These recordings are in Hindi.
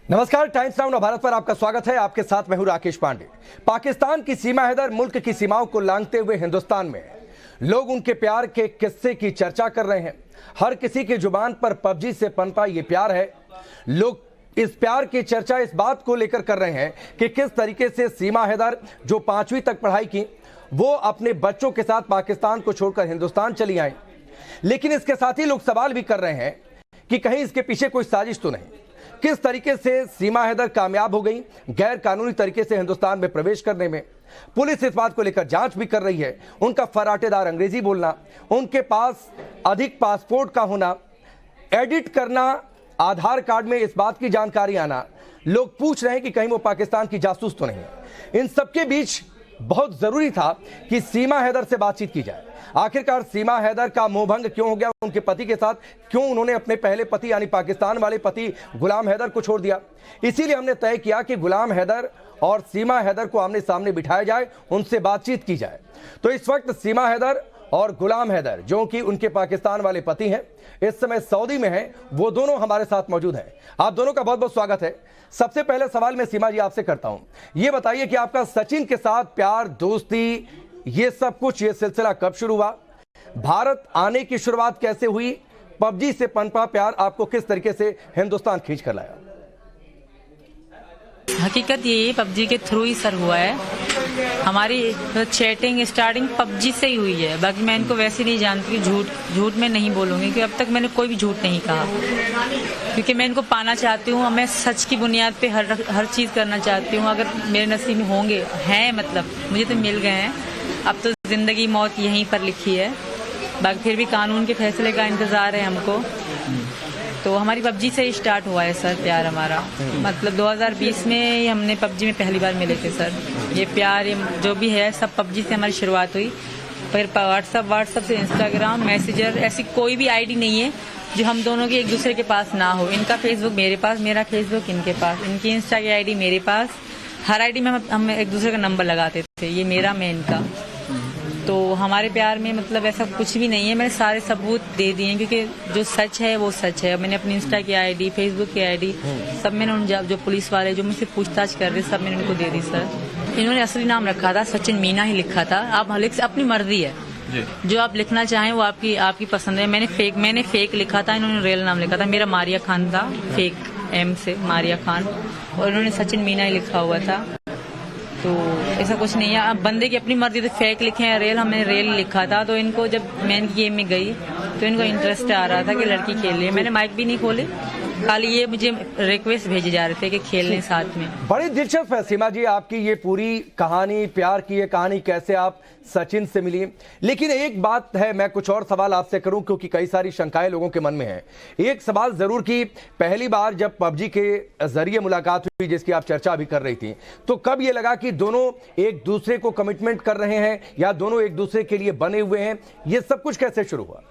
नमस्कार, टाइम्स नाउ भारत पर आपका स्वागत है। आपके साथ मैं हूं राकेश पांडे। पाकिस्तान की सीमा हैदर मुल्क की सीमाओं को लांघते हुए हिंदुस्तान में लोग उनके प्यार के किस्से की चर्चा कर रहे हैं। हर किसी की जुबान पर पबजी से पनपा ये प्यार है। लोग इस प्यार की चर्चा इस बात को लेकर कर रहे हैं कि किस तरीके से सीमा हैदर जो 5वीं तक पढ़ाई की, वो अपने बच्चों के साथ पाकिस्तान को छोड़कर हिंदुस्तान चली आई। लेकिन इसके साथ ही लोग सवाल भी कर रहे हैं कि कहीं इसके पीछे कोई साजिश तो नहीं। किस तरीके से सीमा हैदर कामयाब हो गई गैर कानूनी तरीके से हिंदुस्तान में प्रवेश करने में। पुलिस इस बात को लेकर जांच भी कर रही है। उनका फराटेदार अंग्रेजी बोलना, उनके पास अधिक पासपोर्ट का होना, एडिट करना, आधार कार्ड में इस बात की जानकारी आना, लोग पूछ रहे हैं कि कहीं वो पाकिस्तान की जासूस तो नहीं है। इन सबके बीच बहुत जरूरी था कि सीमा हैदर से बातचीत की जाए। आखिरकार सीमा हैदर का मोहभंग क्यों हो गया उनके पति के साथ, क्यों उन्होंने अपने पहले पति यानी पाकिस्तान वाले पति गुलाम हैदर को छोड़ दिया। इसीलिए हमने तय किया कि गुलाम हैदर और सीमा हैदर को आमने सामने बिठाया जाए, उनसे बातचीत की जाए। तो इस वक्त सीमा हैदर और गुलाम हैदर जो कि उनके पाकिस्तान वाले पति हैं, इस समय सऊदी में हैं, वो दोनों हमारे साथ मौजूद हैं। आप दोनों का बहुत बहुत स्वागत है। सबसे पहले सवाल मैं सीमा जी आपसे करता हूं, ये बताइए कि आपका सचिन के साथ प्यार, दोस्ती, ये सब कुछ, ये सिलसिला कब शुरू हुआ? भारत आने की शुरुआत कैसे हुई? पबजी से पनपा प्यार आपको किस तरीके से हिंदुस्तान खींच कर लाया? हकीकत ये पबजी के थ्रू ही सर हुआ है। हमारी चैटिंग स्टार्टिंग पबजी से ही हुई है। बाकी मैं इनको वैसे नहीं जानती, झूठ में नहीं बोलूंगी क्योंकि अब तक मैंने कोई भी झूठ नहीं कहा, क्योंकि मैं इनको पाना चाहती हूँ। मैं सच की बुनियाद पे हर चीज करना चाहती हूँ। अगर मेरे नसीब में होंगे हैं, मतलब मुझे तो मिल गए हैं। अब तो जिंदगी मौत यहीं पर लिखी है। बाकी फिर भी कानून के फैसले का इंतजार है हमको। तो हमारी पबजी से ही स्टार्ट हुआ है सर प्यार हमारा। मतलब 2020 में हमने पबजी में पहली बार मिले थे सर। ये प्यार, ये जो भी है सब पबजी से हमारी शुरुआत हुई। फिर व्हाट्सएप से इंस्टाग्राम, मैसेंजर, ऐसी कोई भी आईडी नहीं है जो हम दोनों के एक दूसरे के पास ना हो। इनका फेसबुक मेरे पास, मेरा फेसबुक इनके पास, इनकी इंस्टा की आईडी मेरे पास। हर आईडी में हम एक दूसरे का नंबर लगाते थे, ये मेरा, मैं इनका। तो हमारे प्यार में मतलब ऐसा कुछ भी नहीं है। मैंने सारे सबूत दे दिए हैं, क्योंकि जो सच है वो सच है। मैंने अपनी इंस्टा की आईडी, फेसबुक की आईडी सब मैंने उन जो पुलिस वाले जो मुझसे पूछताछ कर रहे सब मैंने उनको दे दी सर। इन्होंने असली नाम रखा था, सचिन मीना ही लिखा था। आप अपनी मर्जी है, जो आप लिखना चाहें वो आपकी पसंद है। मैंने फेक लिखा था, इन्होंने रियल नाम लिखा था। मेरा मारिया खान था, फेक एम से मारिया खान, और इन्होंने सचिन मीना ही लिखा हुआ था। तो ऐसा कुछ नहीं है। अब बंदे की अपनी मर्जी, तो फेक लिखे हैं, रियल हमने रियल लिखा था। तो इनको जब मैं इनकी गेम में गई तो इनको इंटरेस्ट आ रहा था कि लड़की खेल रही है। मैंने माइक भी नहीं खोले, खाली ये मुझे रिक्वेस्ट भेजे जा रहे थे कि खेलने साथ में। बड़ी दिलचस्प है सीमा जी आपकी ये पूरी कहानी, प्यार की ये कहानी, कैसे आप सचिन से मिली। लेकिन एक बात है, मैं कुछ और सवाल आपसे करूं क्योंकि कई सारी शंकाएं लोगों के मन में है। एक सवाल जरूर कि पहली बार जब पबजी के जरिए मुलाकात हुई, जिसकी आप चर्चा भी कर रही थी, तो कब ये लगा कि दोनों एक दूसरे को कमिटमेंट कर रहे हैं या दोनों एक दूसरे के लिए बने हुए हैं? ये सब कुछ कैसे शुरू हुआ?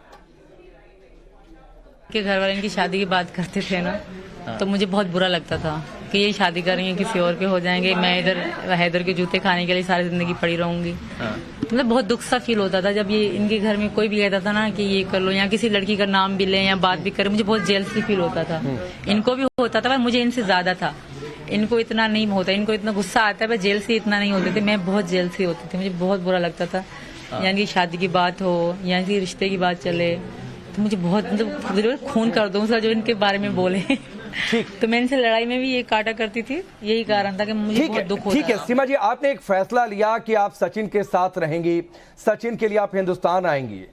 के घर वाले इनकी शादी की बात करते थे ना, तो मुझे बहुत बुरा लगता था कि ये शादी करेंगे, किसी और के हो जाएंगे, मैं इधर हैदर के जूते खाने के लिए सारी जिंदगी पड़ी रहूंगी। मतलब बहुत दुख सा फील होता था जब ये इनके घर में कोई भी कहता था ना कि ये कर लो, या किसी लड़की का नाम भी ले या बात भी करे, मुझे बहुत जेलसी फील होता था। इनको भी होता था पर मुझे इनसे ज्यादा था। इनको इतना नहीं होता, इनको इतना गुस्सा आता है पर जेलसी इतना नहीं होते थे। मैं बहुत जेलसी होती थी, मुझे बहुत बुरा लगता था। यानी कि शादी की बात हो या किसी रिश्ते की बात चले तो मुझे बहुत, मतलब खून कर दूं सर जो इनके बारे में बोले। तो मैं इनसे लड़ाई में भी ये काटा करती थी, यही कारण था कि मुझे बहुत दुख होता। ठीक है सीमा जी, आपने एक फैसला लिया कि आप सचिन के साथ रहेंगी, सचिन के लिए आप हिंदुस्तान आएंगी।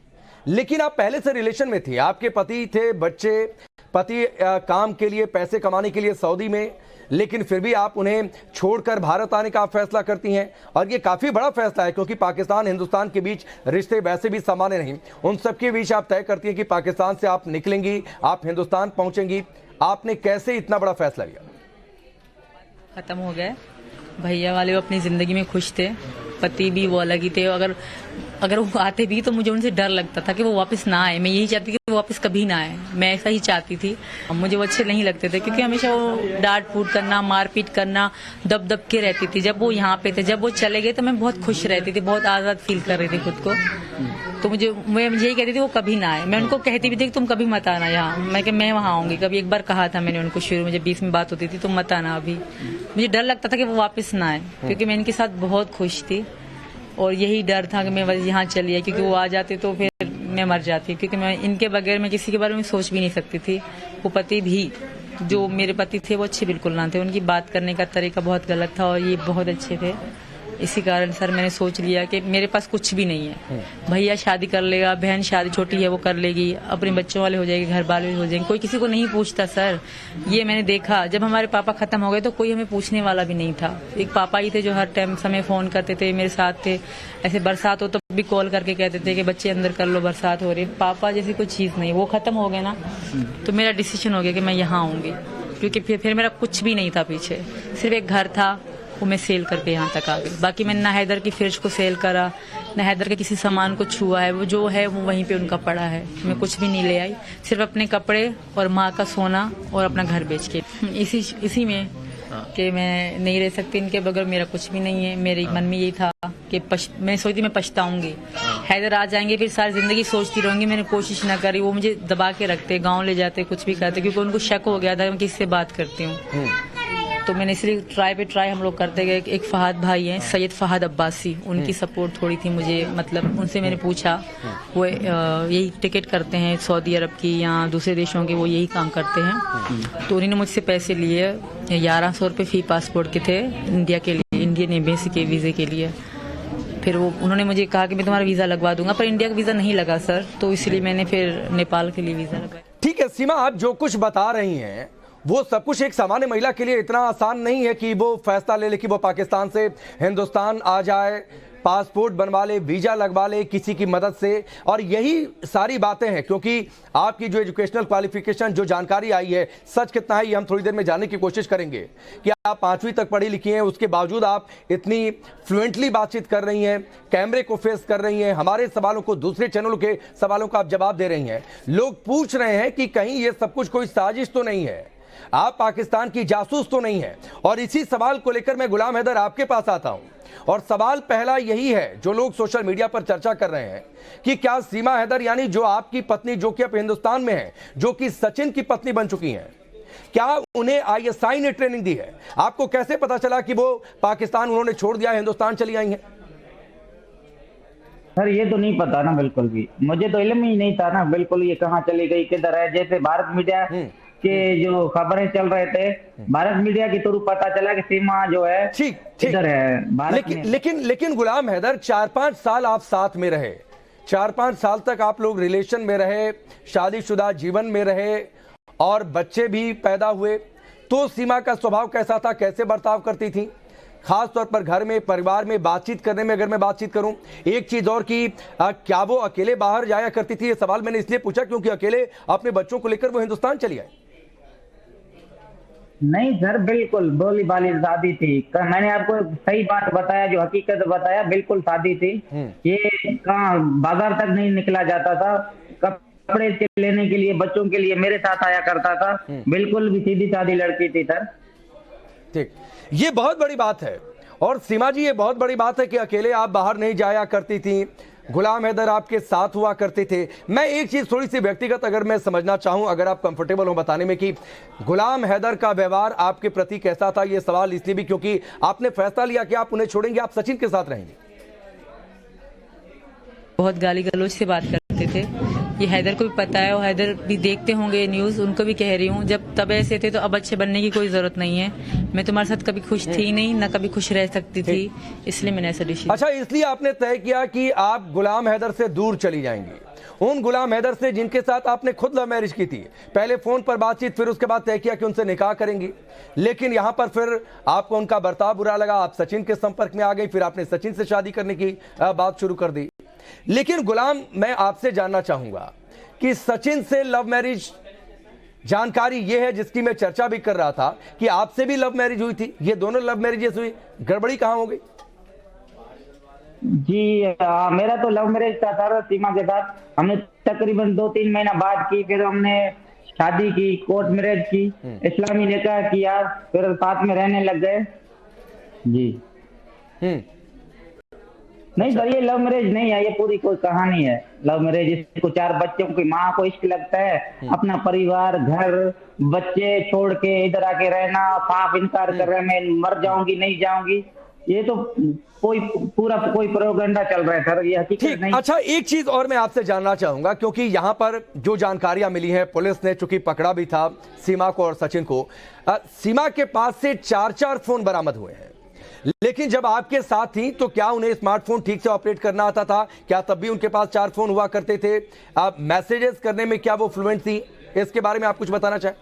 लेकिन आप पहले से रिलेशन में थी, आपके पति थे, बच्चे, पति काम के लिए, पैसे कमाने के लिए सऊदी में, लेकिन फिर भी आप उन्हें छोड़कर भारत आने का आप फैसला करती हैं। और ये काफी बड़ा फैसला है क्योंकि पाकिस्तान हिंदुस्तान के बीच रिश्ते वैसे भी सामान्य नहीं। उन सबके बीच आप तय करती हैं कि पाकिस्तान से आप निकलेंगी, आप हिंदुस्तान पहुंचेंगी। आपने कैसे इतना बड़ा फैसला लिया? खत्म हो गया। भैया वाले वो अपनी जिंदगी में खुश थे, पति भी वो अलग ही थे। अगर वो आते भी तो मुझे उनसे डर लगता था कि वो वापस ना आए। मैं यही चाहती कि वापस कभी ना आए, मैं ऐसा ही चाहती थी। मुझे वो अच्छे नहीं लगते थे क्योंकि हमेशा वो डांट फूट करना, मारपीट करना, दब दब के रहती थी। जब वो यहाँ पे थे, जब वो चले गए तो मैं बहुत खुश रहती थी, बहुत आज़ाद फील कर रही थी खुद को। तो मैं यही कहती थी वो कभी ना आए। मैं उनको कहती भी थी कि तुम कभी मत आना यहाँ। मैं वहाँ आऊंगी। कभी एक बार कहा था मैंने उनको, शुरू में जब बीच में बात होती थी, तुम मत आना अभी। मुझे डर लगता था कि वो वापस ना आए क्योंकि मैं इनके साथ बहुत खुश थी और यही डर था कि मैं बस यहाँ चली आई, क्योंकि वो आ जाते तो फिर मैं मर जाती, क्योंकि मैं इनके बगैर मैं किसी के बारे में सोच भी नहीं सकती थी। वो पति भी, जो मेरे पति थे, वो अच्छे बिल्कुल ना थे। उनकी बात करने का तरीका बहुत गलत था और ये बहुत अच्छे थे। इसी कारण सर मैंने सोच लिया कि मेरे पास कुछ भी नहीं है। भैया शादी कर लेगा, बहन शादी छोटी है वो कर लेगी, अपने बच्चों वाले हो जाएंगे, घर वाले हो जाएंगे, कोई किसी को नहीं पूछता सर। ये मैंने देखा, जब हमारे पापा खत्म हो गए तो कोई हमें पूछने वाला भी नहीं था। एक पापा ही थे जो हर टाइम समय फोन करते थे, मेरे साथ थे। ऐसे बरसात हो तो भी कॉल करके कहते थे कि बच्चे अंदर कर लो, बरसात हो रही है। पापा जैसी कोई चीज नहीं। वो खत्म हो गए ना, तो मेरा डिसीजन हो गया कि मैं यहाँ आऊंगी, क्योंकि फिर मेरा कुछ भी नहीं था पीछे। सिर्फ एक घर था, वो मैं सेल करके यहाँ तक आ गई। बाकी मैंने ना हैदर की फ्रिज को सेल करा, ना हैदर के किसी सामान को छुआ है। वो जो है वो वहीं पे उनका पड़ा है। मैं कुछ भी नहीं ले आई, सिर्फ अपने कपड़े और माँ का सोना और अपना घर बेच के। इसी में कि मैं नहीं रह सकती इनके बगैर, मेरा कुछ भी नहीं है। मेरे मन में यही था कि मैं सोचती मैं पछताऊंगी। हैदर आ जाएंगे फिर सारी जिंदगी सोचती रहूंगी मैंने कोशिश ना करी। वो मुझे दबा के रखते, गाँव ले जाते, कुछ भी करते, क्योंकि उनको शक हो गया था मैं किससे बात करती हूँ। तो मैंने इसलिए ट्राई हम लोग करते गए। एक फहद भाई हैं, सैयद फहद अब्बासी, उनकी सपोर्ट थोड़ी थी मुझे। मतलब उनसे मैंने पूछा, वो यही टिकट करते हैं सऊदी अरब की या दूसरे देशों के, वो यही काम करते हैं। तो उन्होंने मुझसे पैसे लिए, 1100 रुपये फी पासपोर्ट के थे इंडिया के लिए, इंडियन एम्बेसी के वीज़े के लिए। फिर उन्होंने मुझे कहा कि मैं तुम्हारा वीज़ा लगवा दूंगा, पर इंडिया का वीज़ा नहीं लगा सर, तो इसलिए मैंने फिर नेपाल के लिए वीज़ा लगवाया। ठीक है सीमा, आप जो कुछ बता रही हैं वो सब कुछ एक सामान्य महिला के लिए इतना आसान नहीं है कि वो फैसला ले ले कि वो पाकिस्तान से हिंदुस्तान आ जाए, पासपोर्ट बनवा ले, वीजा लगवा ले किसी की मदद से। और यही सारी बातें हैं, क्योंकि आपकी जो एजुकेशनल क्वालिफिकेशन, जो जानकारी आई है, सच कितना है ये हम थोड़ी देर में जानने की कोशिश करेंगे। कि आप 5वीं तक पढ़ी लिखी हैं, उसके बावजूद आप इतनी फ्लुएंटली बातचीत कर रही हैं, कैमरे को फेस कर रही हैं, हमारे सवालों को, दूसरे चैनलों के सवालों का आप जवाब दे रही हैं। लोग पूछ रहे हैं कि कहीं ये सब कुछ कोई साजिश तो नहीं है, आप पाकिस्तान की जासूस तो नहीं है। और इसी सवाल को लेकर मैं गुलाम हैदर आपके पास आता हूं। और सवाल पहला यही है जो लोग सोशल मीडिया पर चर्चा कर रहे हैं कि क्या सीमा हैदर, यानी जो आपकी पत्नी, जो कि अब हिंदुस्तान में है, जो कि सचिन की पत्नी बन चुकी हैं, क्या उन्हें ISI ने ट्रेनिंग दी है? आपको कैसे पता चला कि वो पाकिस्तान उन्होंने छोड़ दिया, हिंदुस्तान चली आई हैं? सर ये तो नहीं पता ना, बिल्कुल भी मुझे तो इल्म ही नहीं था ना, बिल्कुल ये कहाँ चली गई, किधर है। जैसे भारत मीडिया के जो खबरें चल रहे थे, भारत मीडिया के थ्रू पता चला कि सीमा जो है ठीक इधर है भारत में। लेकिन गुलाम हैदर, 4-5 साल आप साथ में रहे, 4-5 साल तक आप लोग रिलेशन में रहे, शादीशुदा जीवन में रहे और बच्चे भी पैदा हुए, तो सीमा का स्वभाव कैसा था, कैसे बर्ताव करती थी? खास तौर पर घर में, परिवार में बातचीत करने में अगर मैं बातचीत करूं, एक चीज और कि क्या वो अकेले बाहर जाया करती थी? ये सवाल मैंने इसलिए पूछा क्योंकि अकेले अपने बच्चों को लेकर वो हिंदुस्तान चली आई। नहीं सर, बिल्कुल भोली भाली शादी थी। मैंने आपको सही बात बताया, जो हकीकत बताया, बिल्कुल शादी थी। ये कहाँ बाजार तक नहीं निकला जाता था, कपड़े के लेने के लिए, बच्चों के लिए मेरे साथ आया करता था। बिल्कुल भी सीधी सादी लड़की थी सर। ठीक, ये बहुत बड़ी बात है। और सीमा जी, ये बहुत बड़ी बात है कि अकेले आप बाहर नहीं जाया करती थी, गुलाम हैदर आपके साथ हुआ करते थे। मैं एक चीज थोड़ी सी व्यक्तिगत अगर मैं समझना चाहूं, अगर आप कंफर्टेबल हो बताने में, कि गुलाम हैदर का व्यवहार आपके प्रति कैसा था? ये सवाल इसलिए भी क्योंकि आपने फैसला लिया कि आप उन्हें छोड़ेंगे, आप सचिन के साथ रहेंगे। बहुत गाली गलौज से बात करते थे, ये हैदर को भी पता है, और हैदर भी देखते होंगे न्यूज़, उनको भी कह रही हूँ, जब तब ऐसे थे तो अब अच्छे बनने की कोई जरूरत नहीं है। मैं तुम्हारे साथ कभी खुश थी नहीं, ना कभी खुश रह सकती थी, इसलिए मैंने ऐसा डिसीजन। अच्छा, इसलिए आपने तय किया कि आप गुलाम हैदर से दूर चली जाएंगी, उन गुलाम हैदर से जिनके साथ आपने खुद लव मैरिज की थी, पहले फोन पर बातचीत, फिर उसके बाद तय किया कि उनसे निकाह करेंगी। लेकिन यहां पर फिर आपको उनका बर्ताव बुरा लगा, आप सचिन के संपर्क में आ गई, फिर आपने सचिन से शादी करने की बात शुरू कर दी। लेकिन गुलाम, मैं आपसे जानना चाहूंगा कि सचिन से लव मैरिज, जानकारी यह है जिसकी मैं चर्चा भी कर रहा था कि आपसे भी लव मैरिज हुई थी, ये दोनों लव मैरिजेस हुई, गड़बड़ी कहां हो गई? जी मेरा तो लव मैरिज था सर सीमा के साथ। हमने तकरीबन 2-3 महीना बात की, फिर हमने शादी की, कोर्ट मैरिज की, इस्लामी निकाह किया, फिर साथ में रहने लग गए। जी हम्म। नहीं सर, ये लव मैरिज नहीं है, ये पूरी कोई कहानी है लव मैरिज। इसको 4 बच्चों की माँ को इश्क लगता है, अपना परिवार, घर, बच्चे छोड़ के इधर आके रहना, साफ इनकार कर रहे हैं मैं मर जाऊंगी नहीं जाऊंगी। ये तो कोई पूरा कोई प्रोपेगेंडा चल रहा है सर, ये हकीकत ठीक। नहीं। अच्छा, एक चीज और मैं आपसे जानना चाहूंगा, क्योंकि यहां पर जो जानकारियां मिली हैं, पुलिस ने चूंकि पकड़ा भी था सीमा को और सचिन को, सीमा के पास से 4-4 फोन बरामद हुए हैं, लेकिन जब आपके साथ थी तो क्या उन्हें स्मार्टफोन ठीक से ऑपरेट करना आता था? क्या तब भी उनके पास 4 फोन हुआ करते थे? आप मैसेजेस करने में क्या वो फ्लुएंट थी? इसके बारे में आप कुछ बताना चाहें?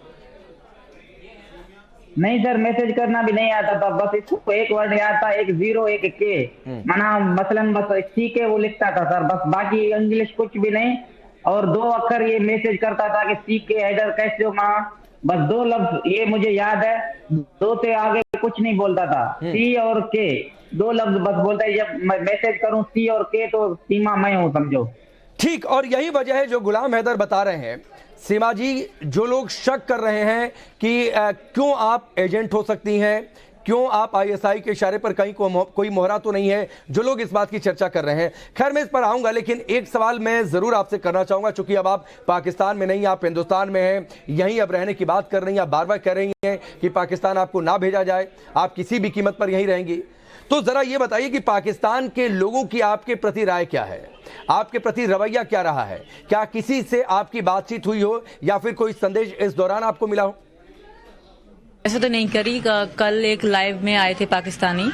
नहीं सर, मैसेज करना भी नहीं आता था, बस इसको एक वर्ड याद था, 1 0 1 के माना, मसलन बस सी के वो लिखता था सर, बस बाकी इंग्लिश कुछ भी नहीं। और 2 अक्षर ये मैसेज करता था कि सी के हैदर कैसे हो माँ, बस 2 लफ्ज ये मुझे याद है, 2 से आगे कुछ नहीं बोलता था। सी और के 2 लफ्ज बस बोलता है, जब मैं मैसेज करूं सी और के तो सीमा मैं हूं, समझो। ठीक, और यही वजह है जो गुलाम हैदर बता रहे हैं सीमा जी, जो लोग शक कर रहे हैं कि क्यों आप एजेंट हो सकती हैं, क्यों आप आईएसआई के इशारे पर कहीं कोई मोहरा तो नहीं है, जो लोग इस बात की चर्चा कर रहे हैं। खैर, मैं इस पर आऊंगा, लेकिन एक सवाल मैं जरूर आपसे करना चाहूंगा, चूंकि अब आप पाकिस्तान में नहीं, आप हिंदुस्तान में हैं, यहीं अब रहने की बात कर रही हैं, आप बार बार कह रही हैं कि पाकिस्तान आपको ना भेजा जाए, आप किसी भी कीमत पर यहीं रहेंगी। तो जरा ये बताइए कि पाकिस्तान के लोगों की आपके प्रति राय क्या है, आपके प्रति रवैया क्या रहा है? क्या किसी से आपकी बातचीत हुई हो या फिर कोई संदेश इस दौरान आपको मिला हो? ऐसा तो नहीं करी। कल एक लाइव में आए थे पाकिस्तानी,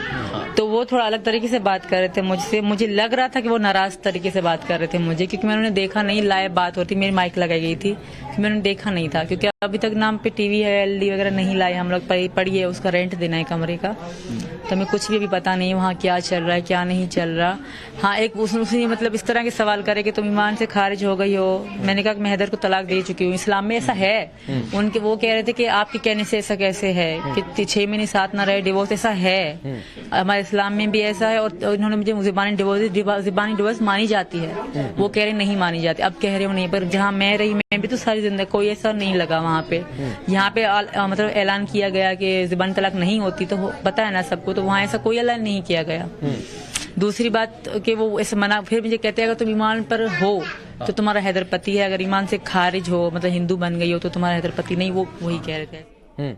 तो वो थोड़ा अलग तरीके से बात कर रहे थे मुझसे। मुझे लग रहा था कि वो नाराज तरीके से बात कर रहे थे मुझे, क्योंकि मैंने देखा नहीं लाइव बात होती, मेरी माइक लगाई गई थी, मैंने देखा नहीं था, क्योंकि अभी तक नाम पे टीवी है, एलडी वगैरह नहीं लाए हम लोग। पड़ी है, उसका रेंट देना है कमरे का, तो हमें कुछ भी अभी पता नहीं वहाँ क्या चल रहा है क्या नहीं चल रहा। हाँ, एक उसने मतलब इस तरह के सवाल करे कि तुम ईमान से खारिज हो गई हो। मैंने कहा कि मैं हैदर को तलाक दे चुकी हूँ, इस्लाम में ऐसा है। उनके वो कह रहे थे कि आपके कहने से ऐसा कैसे है कि 6 महीने साथ ना रहे, डिवोर्स ऐसा है, हमारे इस्लाम में भी ऐसा है। और उन्होंने मुझे ज़ुबानी डिवोर्स मानी जाती है, वो कह रहे नहीं मानी जाती, अब कह रहे हो नहीं, पर जहाँ मैं रही मैं भी तो सारी जिंदगी कोई ऐसा नहीं लगा वहाँ पे। यहाँ पे मतलब ऐलान किया गया कि ज़ुबानी तलाक नहीं होती, तो पता है ना सबको, तो वहाँ ऐसा कोई ऐलान नहीं किया गया। दूसरी बात कि वो ऐसे मना, फिर मुझे कहते हैं अगर तुम ईमान पर हो तो तुम्हारा हैदर पति है, अगर ईमान से खारिज हो मतलब हिंदू बन गई हो तो तुम्हारा हैदर पति नहीं, वो वही कह रहे थे।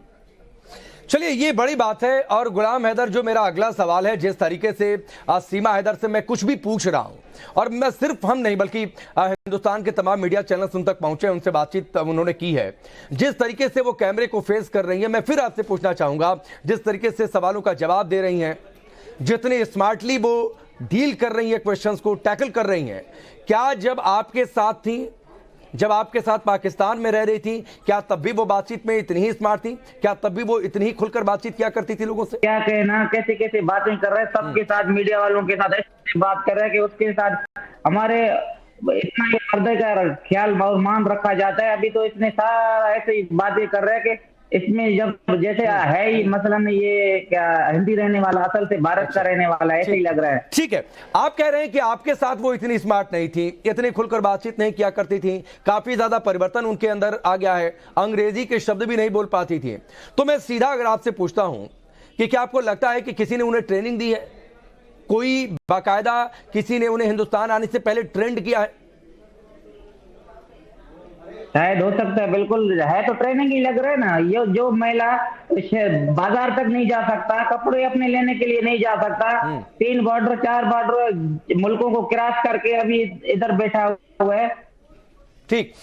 चलिए, ये बड़ी बात है। और गुलाम हैदर, जो मेरा अगला सवाल है, जिस तरीके से सीमा हैदर से मैं कुछ भी पूछ रहा हूं, और मैं सिर्फ हम नहीं बल्कि हिंदुस्तान के तमाम मीडिया चैनल्स उन तक पहुंचे, उनसे बातचीत उन्होंने की है, जिस तरीके से वो कैमरे को फेस कर रही हैं, मैं फिर आपसे पूछना चाहूंगा, जिस तरीके से सवालों का जवाब दे रही हैं, जितने स्मार्टली वो डील कर रही हैं, क्वेश्चंस को टैकल कर रही हैं, क्या जब आपके साथ थी, जब आपके साथ पाकिस्तान में रह रही थी, क्या तब भी वो बातचीत में इतनी ही स्मार्ट थी? क्या तब भी वो इतनी ही खुलकर बातचीत किया करती थी लोगों से? क्या कहना, कैसे कैसे बातें कर रहे हैं सबके साथ, मीडिया वालों के साथ ऐसे बात कर रहे हैं कि उसके साथ हमारे इतना ही पर्दे का ख्याल और मान रखा जाता है। अभी तो इतने सारा ऐसे बातें कर रहे हैं कि इसमें जब जैसे है ही मसलन ये क्या हिंदी रहने वाला असल से भारत का रहने वाला, ऐसे ही लग रहा है। ठीक है, आप कह रहे हैं कि आपके साथ वो इतनी स्मार्ट नहीं थी, इतनी खुलकर बातचीत नहीं किया करती थी, काफी ज्यादा परिवर्तन उनके अंदर आ गया है, अंग्रेजी के शब्द भी नहीं बोल पाती थी। तो मैं सीधा अगर आपसे पूछता हूं कि क्या आपको लगता है कि किसी ने उन्हें ट्रेनिंग दी है, कोई बाकायदा किसी ने उन्हें हिंदुस्तान आने से पहले ट्रेंड किया है? शायद हो सकता है, बिल्कुल है, तो ट्रेनिंग ही लग रहा है ना। ये जो महिला बाजार तक नहीं जा सकता, कपड़े अपने लेने के लिए नहीं जा सकता, 3 बॉर्डर 4 बॉर्डर मुल्कों को क्रॉस करके अभी इधर बैठा हुआ है। ठीक।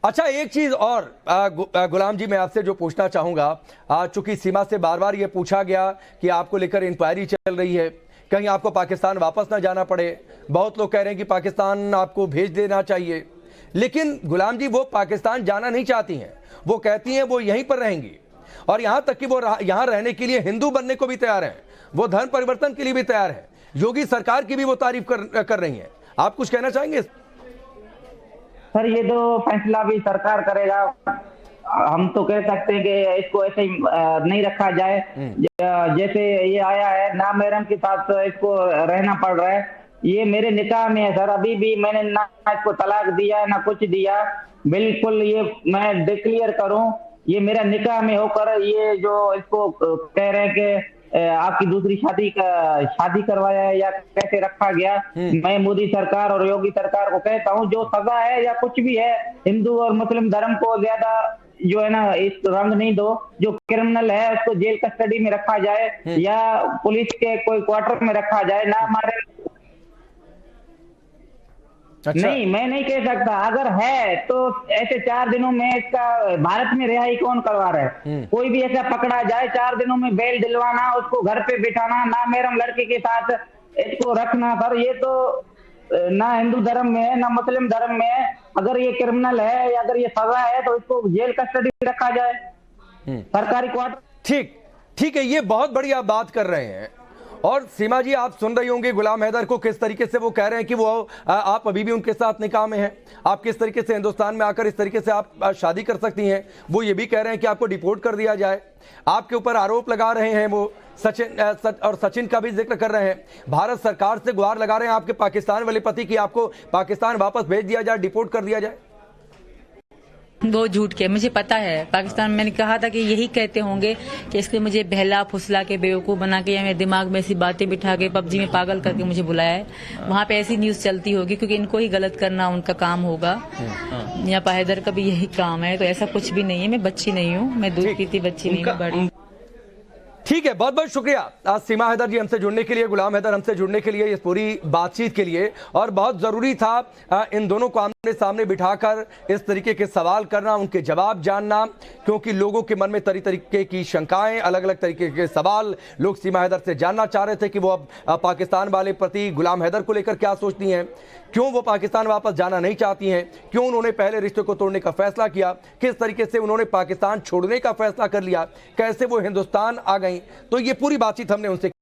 अच्छा, एक चीज और गुलाम जी, मैं आपसे जो पूछना चाहूंगा, चूंकि सीमा से बार बार ये पूछा गया कि आपको लेकर इंक्वायरी चल रही है, कहीं आपको पाकिस्तान वापस ना जाना पड़े, बहुत लोग कह रहे हैं कि पाकिस्तान आपको भेज देना चाहिए, लेकिन गुलाम जी वो पाकिस्तान जाना नहीं चाहती हैं, वो कहती हैं वो यहीं पर रहेंगी, और यहां तक कि वो यहां रहने के लिए हिंदू बनने को भी तैयार हैं, वो धर्म परिवर्तन के लिए भी तैयार है, योगी सरकार की भी वो तारीफ कर रही हैं। आप कुछ कहना चाहेंगे? सर ये तो फैसला भी सरकार करेगा, हम तो कह सकते हैं कि इसको ऐसे ही नहीं रखा जाए। जैसे ये आया है ना, महरम के साथ इसको रहना पड़ रहा है, ये मेरे निकाह में है सर, अभी भी मैंने ना इसको तलाक दिया ना कुछ दिया। बिल्कुल ये मैं डिक्लेयर करूं, ये मेरा निकाह में होकर ये जो इसको कह रहे हैं कि आपकी दूसरी शादी करवाया है या कैसे रखा गया। मैं मोदी सरकार और योगी सरकार को कहता हूं, जो सजा है या कुछ भी है, हिंदू और मुस्लिम धर्म को ज्यादा जो है ना इस रंग नहीं दो। जो क्रिमिनल है उसको जेल कस्टडी में रखा जाए या पुलिस के कोई क्वार्टर में रखा जाए, ना हमारे। अच्छा। नहीं, मैं नहीं कह सकता। अगर है तो ऐसे 4 दिनों में इसका भारत में रिहाई कौन करवा रहा है? कोई भी ऐसा पकड़ा जाए 4 दिनों में बेल दिलवाना, उसको घर पे बिठाना, ना मेरम लड़के के साथ इसको रखना सर, ये तो ना हिंदू धर्म में है ना मुस्लिम धर्म में है। अगर ये क्रिमिनल है या अगर ये सजा है तो इसको जेल कस्टडी में रखा जाए, सरकारी क्वार्टर। ठीक ठीक है, ये बहुत बड़ी आप बात कर रहे हैं। और सीमा जी, आप सुन रही होंगी गुलाम हैदर को, किस तरीके से वो कह रहे हैं कि वो आप अभी भी उनके साथ निकाह में हैं, आप किस तरीके से हिंदुस्तान में आकर इस तरीके से आप शादी कर सकती हैं। वो ये भी कह रहे हैं कि आपको डिपोर्ट कर दिया जाए। आपके ऊपर आरोप लगा रहे हैं वो सचिन का भी जिक्र कर रहे हैं, भारत सरकार से गुहार लगा रहे हैं आपके पाकिस्तान वाले पति की आपको पाकिस्तान वापस भेज दिया जाए, डिपोर्ट कर दिया जाए। वो झूठ के, मुझे पता है पाकिस्तान, मैंने कहा था कि यही कहते होंगे कि इसलिए मुझे बहला फुसला के बेवकूफ़ बना के या मेरे दिमाग में ऐसी बातें बिठा के पबजी में पागल करके मुझे बुलाया है। वहाँ पे ऐसी न्यूज़ चलती होगी क्योंकि इनको ही गलत करना उनका काम होगा, या हैदर का भी यही काम है। तो ऐसा कुछ भी नहीं है, मैं बच्ची नहीं हूँ, मैं दूध पीती बच्ची नहीं हूँ, बड़ी। ठीक है, बहुत बहुत शुक्रिया आज सीमा हैदर जी हमसे जुड़ने के लिए, गुलाम हैदर हमसे जुड़ने के लिए, इस पूरी बातचीत के लिए। और बहुत ज़रूरी था इन दोनों को आमने सामने बिठाकर इस तरीके के सवाल करना, उनके जवाब जानना, क्योंकि लोगों के मन में तरह तरीके की शंकाएं, अलग अलग तरीके के सवाल लोग सीमा हैदर से जानना चाह रहे थे कि वो अब पाकिस्तान वाले प्रति गुलाम हैदर को लेकर क्या सोचती हैं, क्यों वो पाकिस्तान वापस जाना नहीं चाहती हैं, क्यों उन्होंने पहले रिश्ते को तोड़ने का फैसला किया, किस तरीके से उन्होंने पाकिस्तान छोड़ने का फैसला कर लिया, कैसे वो हिंदुस्तान आ गई। तो ये पूरी बातचीत हमने उनसे